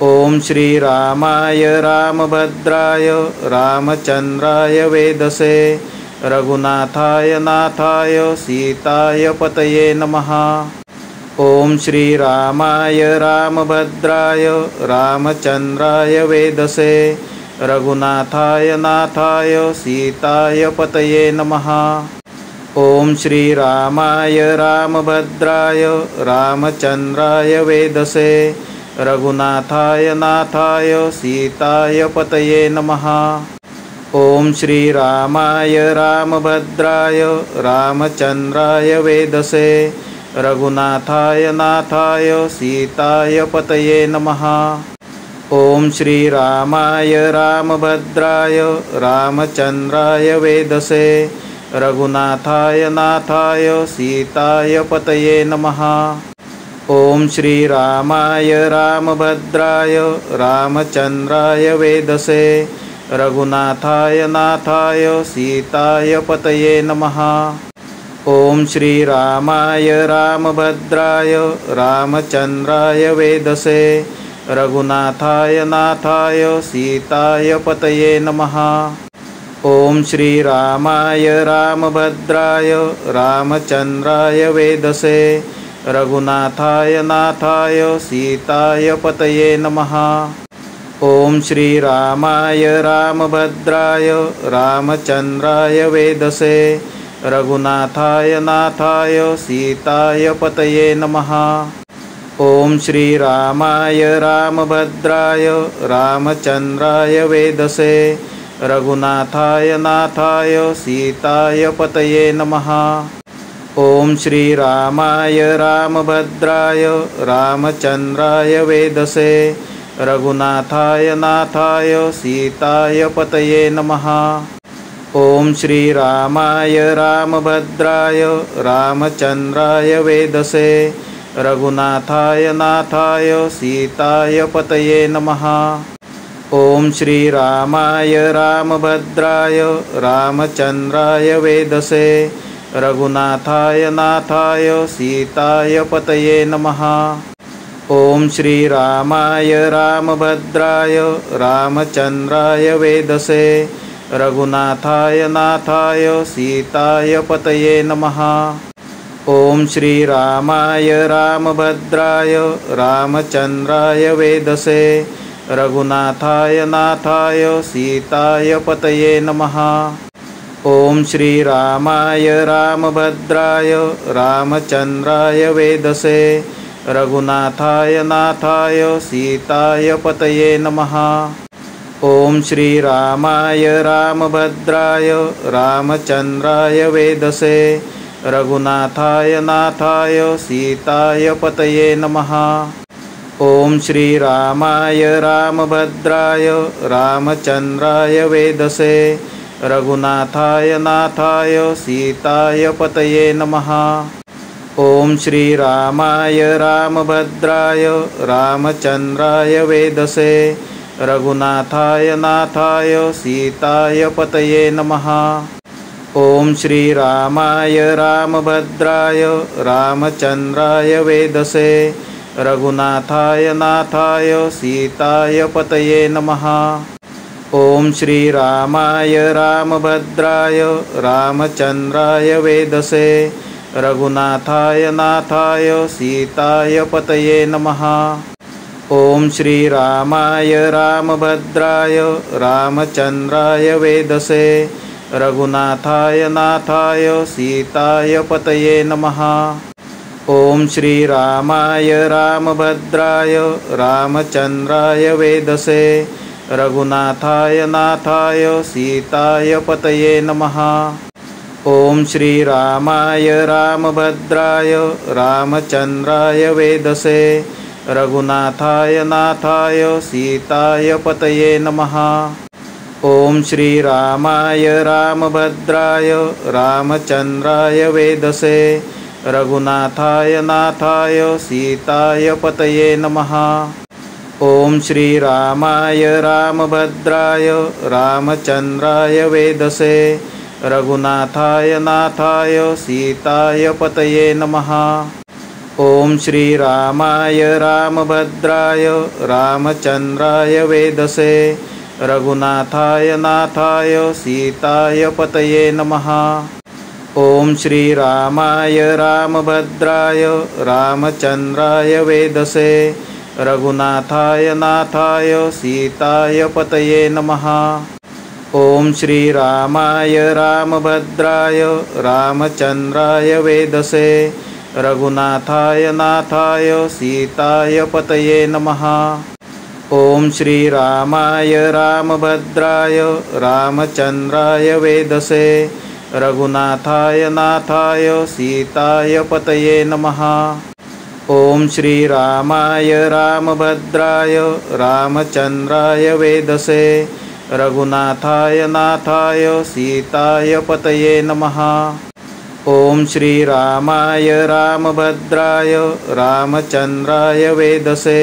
ओम श्रीरामाय रामभद्राय रामचंद्राय वेदसे रघुनाथाय नाथाय सीताय पतये नमः। ओम श्रीरामाय रामभद्राय रामचंद्राय वेदसे रघुनाथाय नाथाय सीताय पतये नमः। ओम श्रीरामाय रामभद्राय रामचंद्राय वेदसे रघुनाथाय नाथाय सीताय पतये नमः। ओम श्रीरामाय रामभद्राय रामचंद्राय वेदसे रघुनाथाय नाथाय सीताय पतये नमः। ओम श्रीरामाय रामभद्राय रामचंद्राय वेदसे रघुनाथाय नाथाय सीताय पतये नमः। ओम श्रीरामाय रामभद्राय रामचंद्राय वेदसे रघुनाथाय नाथाय सीताय पतये नमः। ओम श्रीरामाय रामभद्राय रामचंद्राय वेदसे रघुनाथाय नाथाय सीताय पतये नमः। ओम श्रीरामाय रामभद्राय रामचंद्राय वेदसे रघुनाथाय नाथाय सीताय पतये नमः। ओम श्रीरामाय रामभद्राय रामचंद्राय वेदसे रघुनाथाय नाथाय सीताय पतये नमः। ओम श्रीरामाय रामभद्राय रामचंद्राय वेदसे रघुनाथाय नाथाय सीताय पतये नमः। ओम श्रीरामाय रामभद्राय रामचंद्राय वेदसे रघुनाथाय नाथाय सीताय पतये नमः। ओम श्रीरामाय रामभद्राय रामचंद्राय वेदसे रघुनाथाय नाथाय सीताय पतये नमः। ओम श्रीरामाय रामभद्राय रामचंद्राय वेदसे रघुनाथाय नाथाय सीताय पतये नमः। ओम श्रीरामाय रामभद्राय रामचंद्राय वेदसे रघुनाथाय नाथाय सीताय पतये नमः। ओम श्रीरामाय रामभद्राय रामचंद्राय वेदसे रघुनाथाय नाथाय सीताय पतये नमः। ओम श्रीरामाय रामभद्राय रामचंद्राय वेदसे रघुनाथाय नाथाय सीताय पतये नमः। ओम श्रीरामाय रामभद्राय रामचंद्राय वेदसे रघुनाथाय नाथाय सीताय पतये नमः। ओम श्रीरामाय रामभद्राय रामचंद्राय वेदसे रघुनाथाय नाथाय सीताय पतये नमः। ओम श्रीरामाय रामभद्राय रामचंद्राय वेदसे रघुनाथाय नाथाय सीताय पतये नमः। ओम श्रीरामाय रामभद्राय रामचंद्राय वेदसे रघुनाथाय नाथाय सीताय पतये नमः। ओम श्रीरामाय रामभद्राय रामचंद्राय वेदसे रघुनाथाय नाथाय सीताय पतये नमः। ओम श्रीरामाय रामभद्राय रामचंद्राय वेदसे रघुनाथाय नाथाय सीताय पतये नमः। ओम श्रीरामाय रामभद्राय रामचंद्राय वेदसे रघुनाथाय नाथाय सीताय पतये नमः। ओम श्रीरामाय रामभद्राय रामचंद्राय वेदसे रघुनाथाय नाथाय सीताय पतये नमः। ओम श्रीरामाय रामभद्राय रामचंद्राय वेदसे रघुनाथाय नाथाय सीताय पतये नमः। ओम श्रीरामाय रामभद्राय रामचंद्राय वेदसे रघुनाथाय नाथाय सीताय पतये नमः। ॐ श्रीरामाय रामभद्राय रामचन्द्राय वेदसे रघुनाथाय नाथाय सीताय पतये नमः। ॐ श्रीरामाय रामभद्राय रामचन्द्राय वेदसे रघुनाथाय नाथाय सीताय पतये नमः। ॐ श्रीरामाय रामभद्राय रामचन्द्राय वेदसे रघुनाथाय नाथाय सीताय पतये नमः। ॐ श्रीरामाय रामभद्राय रामचन्द्राय वेदसे रघुनाथाय नाथाय सीताय पतये नमः। ॐ श्रीरामाय रामभद्राय रामचन्द्राय वेदसे रघुनाथाय नाथाय सीताय पतये नमः। ॐ श्रीरामाय रामभद्राय रामचन्द्राय वेदसे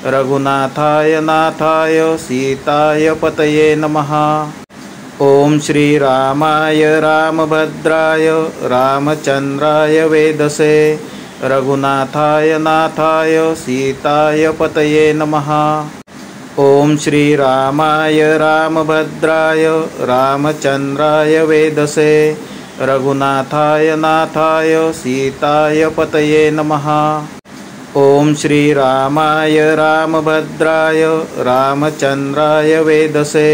रघुनाथाय नाथाय सीताय पतये नमः। ॐ श्रीरामाय रामभद्राय रामचन्द्राय वेदसे रघुनाथाय नाथाय सीताय पतये नमः। ॐ श्रीरामाय रामभद्राय रामचन्द्राय वेदसे रघुनाथाय नाथाय सीताय पतये नमः। ॐ श्रीरामाय रामभद्राय रामचन्द्राय वेदसे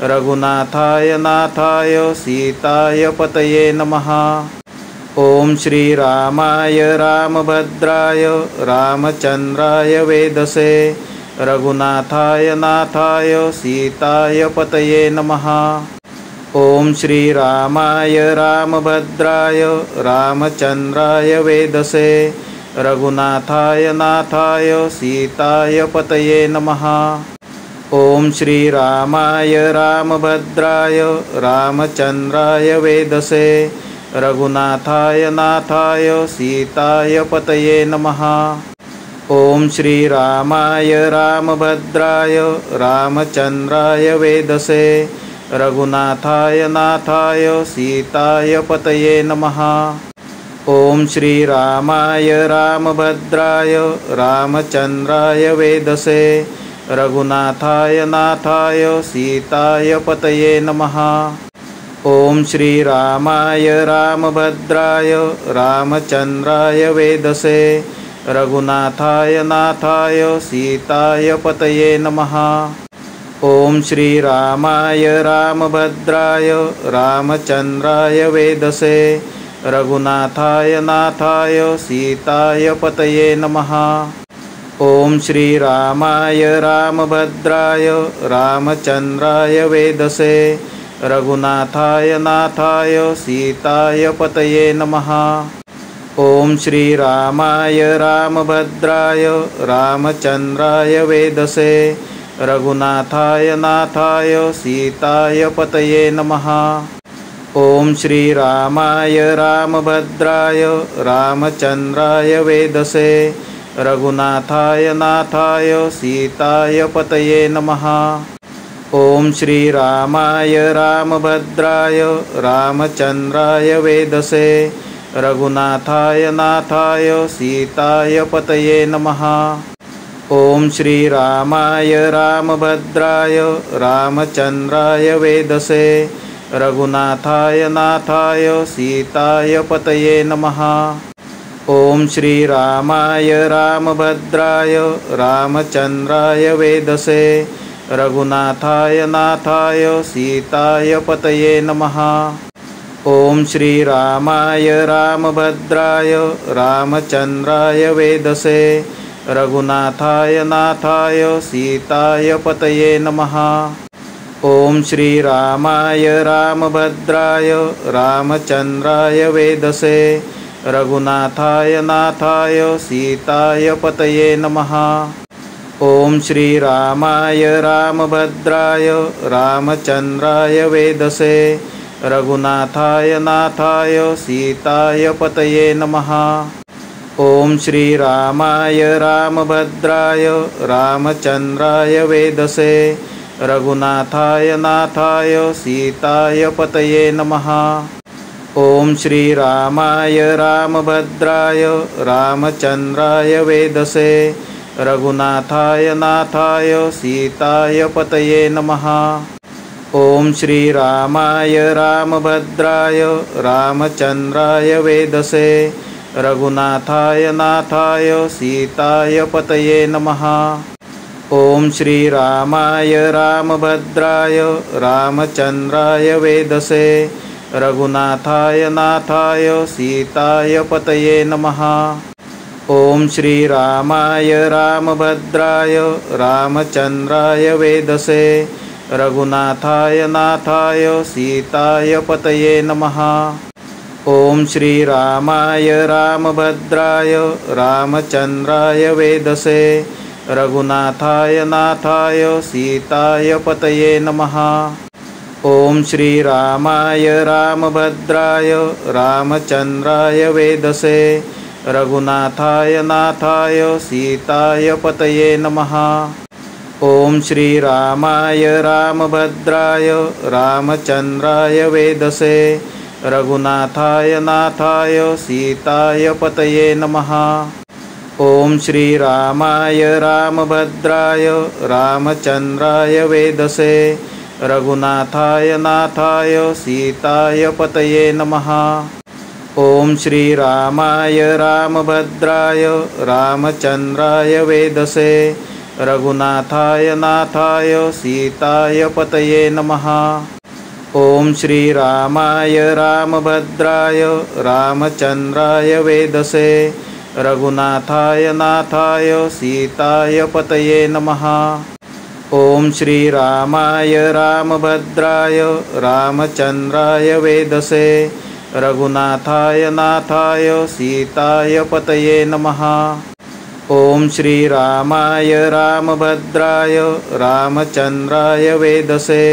रघुनाथाय नाथाय सीताय पतये नमः। ॐ श्रीरामाय रामभद्राय रामचन्द्राय वेदसे रघुनाथाय नाथाय सीताय पतये नमः। ॐ श्रीरामाय रामभद्राय रामचन्द्राय वेदसे रघुनाथाय नाथाय सीताय पतये नमः। ॐ श्रीरामाय रामभद्राय रामचन्द्राय वेदसे रघुनाथाय नाथाय सीताय पतये नमः। ॐ श्रीरामाय रामभद्राय रामचन्द्राय वेदसे रघुनाथाय नाथाय सीताय पतये नमः। ॐ श्रीरामाय रामभद्राय रामचन्द्राय वेदसे रघुनाथाय नाथाय सीताय पतये नमः। ॐ श्रीरामाय रामभद्राय रामचन्द्राय वेदसे रघुनाथाय नाथाय सीताय पतये नमः। ॐ श्रीरामाय रामभद्राय रामचन्द्राय वेदसे रघुनाथाय नाथाय सीताय पतये नमः। ॐ श्रीरामाय रामभद्राय रामचन्द्राय वेदसे रघुनाथाय नाथाय सीताय पतये नमः। ॐ श्रीरामाय रामभद्राय रामचन्द्राय वेदसे रघुनाथाय नाथाय सीताय पतये नमः। ॐ श्रीरामाय रामभद्राय रामचन्द्राय वेदसे रघुनाथाय नाथाय सीताय पतये नमः। ॐ श्रीरामाय रामभद्राय रामचन्द्राय वेदसे रघुनाथाय नाथाय सीताय पतये नमः। ॐ श्रीरामाय रामभद्राय रामचन्द्राय वेदसे रघुनाथाय नाथाय सीताय पतये नमः। ॐ श्रीरामाय रामभद्राय रामचन्द्राय वेदसे रघुनाथाय नाथाय सीताय पतये नमः। ॐ श्रीरामाय रामभद्राय रामचन्द्राय वेदसे रघुनाथाय नाथाय सीताय पतये नमः। ॐ श्रीरामाय रामभद्राय रामचन्द्राय वेदसे रघुनाथाय नाथाय सीताय पतये नमः। ॐ श्रीरामाय रामभद्राय रामचन्द्राय वेदसे रघुनाथाय नाथाय सीताय पतये नमः। ॐ श्रीरामाय रामभद्राय रामचन्द्राय वेदसे रघुनाथाय नाथाय सीताय पतये नमः। ॐ श्रीरामाय रामभद्राय रामचन्द्राय वेदसे रघुनाथाय नाथाय सीताय पतये नमः। ॐ श्रीरामाय रामभद्राय रामचन्द्राय वेदसे रघुनाथाय नाथाय सीताय पतये नमः। ॐ श्रीरामाय रामभद्राय रामचन्द्राय वेदसे रघुनाथाय नाथाय सीताय पतये नमः। ॐ श्रीरामाय रामभद्राय रामचन्द्राय वेदसे रघुनाथाय नाथाय सीताय पतये नमः। ॐ श्रीरामाय रामभद्राय रामचन्द्राय वेदसे रघुनाथाय नाथाय सीताय पतये नमः। ॐ श्रीरामाय रामभद्राय रामचन्द्राय वेदसे रघुनाथाय नाथाय सीताय पतये नमः। ॐ श्रीरामाय रामभद्राय रामचन्द्राय वेदसे रघुनाथाय नाथाय सीताय पतये नमः। ॐ श्रीरामाय रामभद्राय रामचन्द्राय वेदसे रघुनाथाय नाथाय सीताय पतये नमः। ॐ श्रीरामाय रामभद्राय रामचन्द्राय वेदसे रघुनाथाय नाथाय सीताय पतये नमः। ॐ श्रीरामाय रामभद्राय रामचन्द्राय वेदसे रघुनाथाय नाथाय सीताय पतये नमः। ॐ श्रीरामाय रामभद्राय रामचन्द्राय वेदसे रघुनाथाय नाथाय सीताय पतये नमः। ॐ श्रीरामाय रामभद्राय रामचन्द्राय वेदसे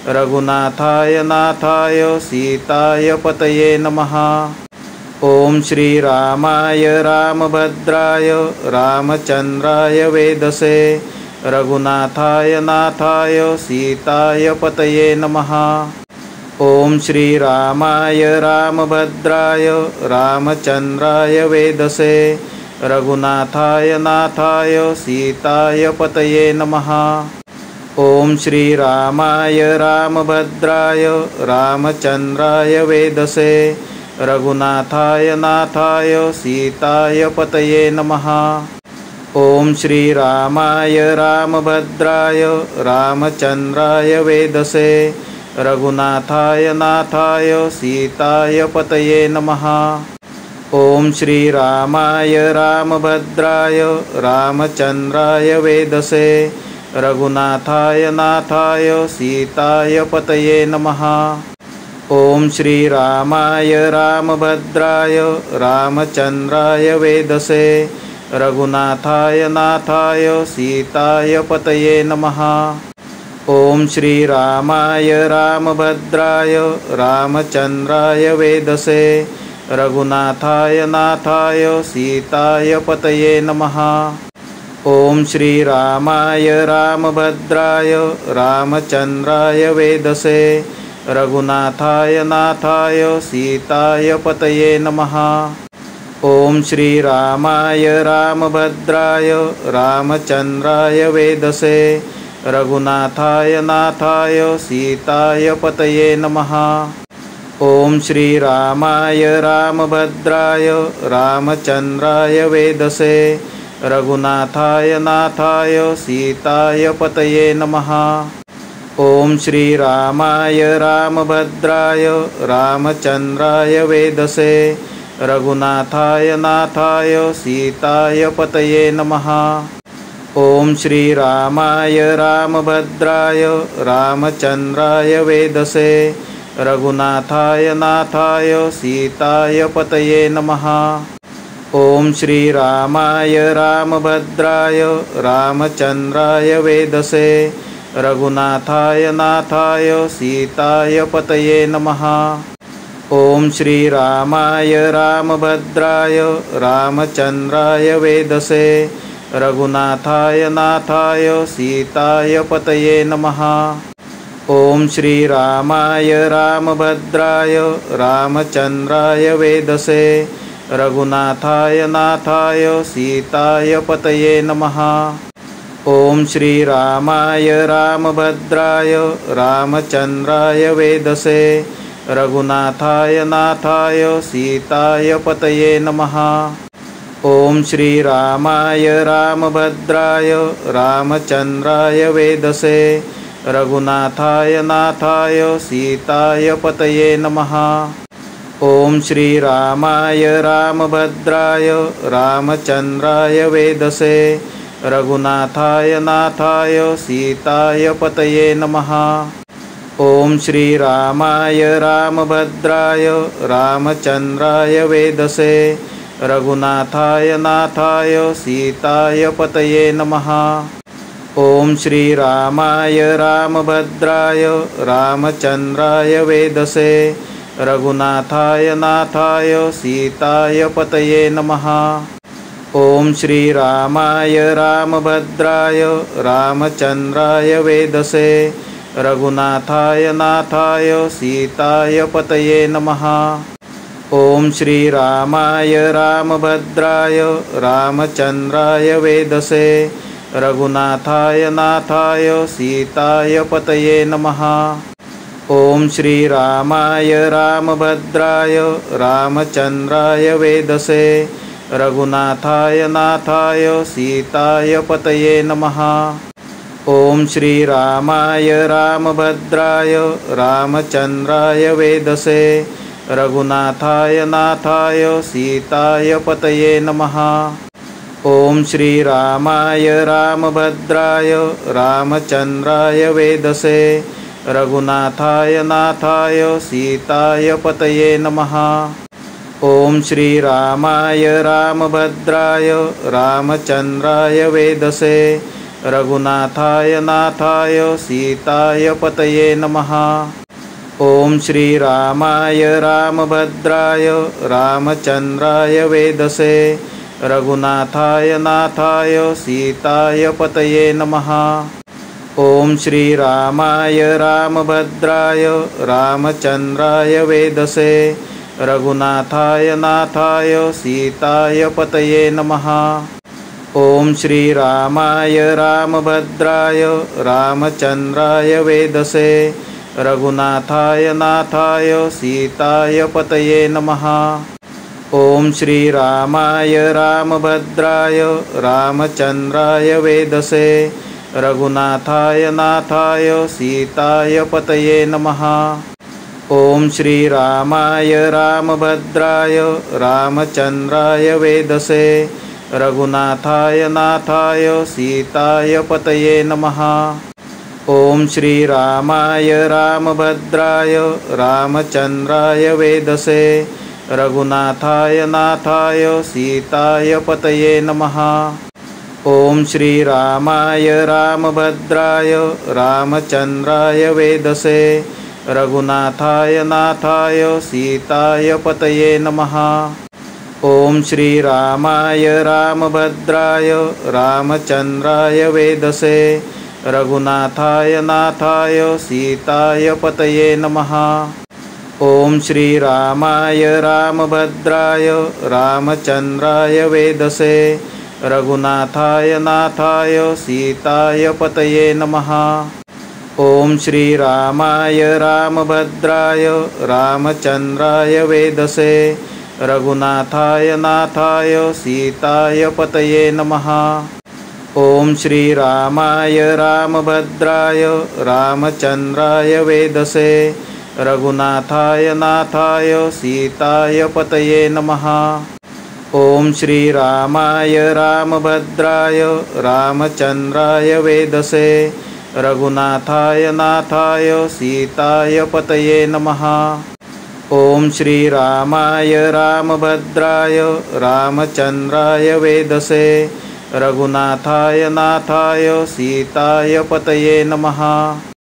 रघुनाथाय नाथाय सीताय पतये नमः। ॐ श्रीरामाय रामभद्राय रामचन्द्राय वेदसे रघुनाथाय नाथाय सीताय पतये नमः। ॐ श्रीरामाय रामभद्राय रामचन्द्राय वेदसे रघुनाथाय नाथाय सीताय पतये नमः। ॐ श्रीरामाय रामभद्राय रामचन्द्राय वेदसे रघुनाथाय नाथाय सीताय पतये नमः। ॐ श्रीरामाय रामभद्राय रामचन्द्राय वेदसे रघुनाथाय नाथाय सीताय पतये नमः। ॐ श्रीरामाय रामभद्राय रामचन्द्राय वेदसे रघुनाथाय नाथाय सीताय पतये नमः। ॐ श्रीरामाय रामभद्राय रामचन्द्राय वेदसे रघुनाथाय नाथाय सीताय पतये नमः। ॐ श्रीरामाय रामभद्राय रामचन्द्राय वेदसे रघुनाथाय नाथाय सीताय पतये नमः। ॐ श्रीरामाय रामभद्राय रामचन्द्राय वेदसे रघुनाथाय नाथाय सीताय पतये नमः। ॐ श्रीरामाय रामभद्राय रामचन्द्राय वेदसे रघुनाथाय नाथाय सीताय पतये नमः। ॐ श्रीरामाय रामभद्राय रामचन्द्राय वेदसे रघुनाथाय नाथाय सीताय पतये नमः। ॐ श्रीरामाय रामभद्राय रामचन्द्राय वेदसे रघुनाथाय नाथाय सीताय पतये नमः। ॐ श्रीरामाय रामभद्राय रामचन्द्राय वेदसे रघुनाथाय नाथाय सीताय पतये नमः। ॐ श्रीरामाय रामभद्राय रामचन्द्राय वेदसे रघुनाथाय नाथाय सीताय पतये नमः। ॐ श्रीरामाय रामभद्राय रामचन्द्राय वेदसे रघुनाथाय नाथाय सीताय पतये नमः। ॐ श्रीरामाय रामभद्राय रामचन्द्राय वेदसे रघुनाथाय नाथाय सीताय पतये नमः। ॐ श्रीरामाय रामभद्राय रामचन्द्राय वेदसे रघुनाथाय नाथाय सीताय पतये नमः। ॐ श्रीरामाय रामभद्राय रामचन्द्राय वेदसे रघुनाथाय नाथाय सीताय पतये नमः। ॐ श्रीरामाय रामभद्राय रामचन्द्राय वेदसे रघुनाथाय नाथाय सीताय पतये नमः। ॐ श्रीरामाय रामभद्राय रामचन्द्राय वेदसे रघुनाथाय नाथाय सीताय पतये नमः। ॐ श्रीरामाय रामभद्राय रामचन्द्राय वेदसे रघुनाथाय नाथाय सीताय पतये नमः। ॐ श्रीरामाय रामभद्राय रामचन्द्राय वेदसे रघुनाथाय नाथाय सीताय पतये नमः। ॐ श्रीरामाय रामभद्राय रामचन्द्राय वेदसे रघुनाथाय नाथाय सीताय पतये नमः। ॐ श्रीरामाय रामभद्राय रामचन्द्राय वेदसे रघुनाथाय नाथाय सीताय पतये नमः। ॐ श्रीरामाय रामभद्राय रामचन्द्राय वेदसे रघुनाथाय नाथाय सीताय पतये नमः। ॐ श्रीरामाय रामभद्राय रामचन्द्राय वेदसे रघुनाथाय नाथाय सीताय पतये नमः। ॐ श्रीरामाय रामभद्राय रामचन्द्राय वेदसे रघुनाथाय नाथाय सीताय पतये नमः। ॐ श्रीरामाय रामभद्राय रामचन्द्राय वेदसे रघुनाथाय नाथाय सीताय पतये नमः। ॐ श्रीरामाय रामभद्राय रामचन्द्राय वेदसे रघुनाथाय नाथाय सीताय पतये नमः। ॐ श्रीरामाय रामभद्राय रामचन्द्राय वेदसे रघुनाथाय नाथाय सीताय पतये नमः। ॐ श्रीरामाय रामभद्राय रामचन्द्राय वेदसे रघुनाथाय नाथाय सीताय पतये नमः। ॐ श्रीरामाय रामभद्राय रामचन्द्राय वेदसे रघुनाथाय नाथाय सीताय पतये नमः। ॐ श्रीरामाय रामभद्राय रामचन्द्राय वेदसे रघुनाथाय नाथाय सीताय पतये नमः। ॐ श्रीरामाय रामभद्राय रामचन्द्राय वेदसे रघुनाथाय नाथाय सीताय पतये नमः। ॐ श्रीरामाय रामभद्राय रामचन्द्राय वेदसे रघुनाथाय नाथाय सीताय पतये नमः। ॐ श्रीरामाय रामभद्राय रामचन्द्राय वेदसे रघुनाथाय नाथाय सीताय पतये नमः। ॐ श्रीरामाय रामभद्राय रामचन्द्राय वेदसे रघुनाथाय नाथाय सीताय पतये नमः। ॐ श्रीरामाय रामभद्राय रामचन्द्राय वेदसे रघुनाथाय नाथाय सीताय पतये नमः। ॐ श्रीरामाय रामभद्राय रामचन्द्राय वेदसे रघुनाथाय नाथाय सीताय पतये नमः। ॐ श्रीरामाय रामभद्राय रामचन्द्राय वेदसे रघुनाथाय नाथाय सीताय पतये नमः।